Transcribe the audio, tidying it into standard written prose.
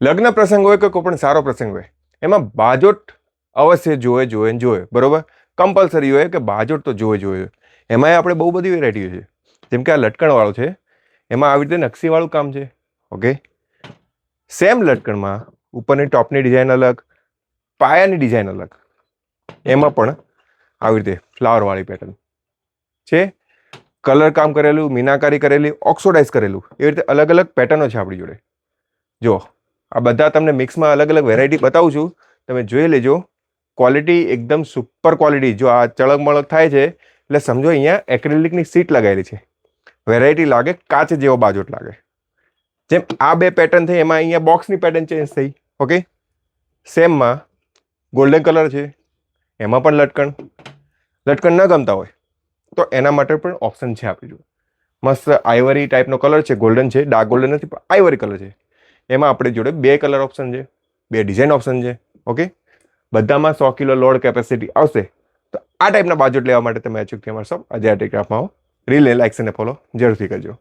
લગ્ન પ્રસંગ હોય કે કોઈ પણ સારો પ્રસંગ હોય, એમાં બાજોટ અવશ્ય જોવે, બરોબર. કમ્પલસરી હોય કે બાજોટ તો જોવે. એમાં આપણે બહુ બધી વેરાયટીઓ છે. જેમ કે આ લટકણવાળો છે, એમાં આવી રીતે નકશીવાળું કામ છે. ઓકે, સેમ લટકણમાં ઉપરની ટોપની ડિઝાઇન અલગ, પાયાની ડિઝાઇન અલગ, એમાં પણ આવી રીતે ફ્લાવરવાળી પેટર્ન છે. કલર કામ કરેલું, મીનાકારી કરેલી, ઓક્સોડાઇઝ કરેલું, એવી રીતે અલગ અલગ પેટર્નો છે આપણી જોડે. જો આ બધા તમને મિક્સમાં અલગ અલગ વેરાયટી બતાવું છું, તમે જોઈ લેજો. ક્વોલિટી એકદમ સુપર ક્વોલિટી. જો આ ચળક મળક થાય છે એટલે સમજો અહીંયા એક્રેલિકની સીટ લગાવેલી છે. વેરાયટી લાગે, કાચ જેવો બાજોટ લાગે. જેમ આ બે પેટર્ન થઈ, એમાં અહીંયા બોક્સની પેટર્ન ચેન્જ થઈ. ઓકે, સેમમાં ગોલ્ડન કલર છે, એમાં પણ લટકણ ન ગમતા હોય તો એના માટે પણ ઓપ્શન છે આપણી જોડે. મસ્ત આઈવરી ટાઈપનો કલર છે, ગોલ્ડન છે, ડાર્ક ગોલ્ડન નથી પણ આઈવરી કલર છે. એમાં આપણી જોડે બે કલર ઓપ્શન છે, બે ડિઝાઇન ઓપ્શન છે. ઓકે, બધામાં 100 કિલો લોડ કેપેસિટી આવશે. તો આ ટાઈપના બાજોટ લેવા માટે તમે અચૂકથી અમારા શોપ અજય ટેક્રાફ્ટમાં આવો. રીલને લાઇક અને ફોલો જરૂરથી કરજો.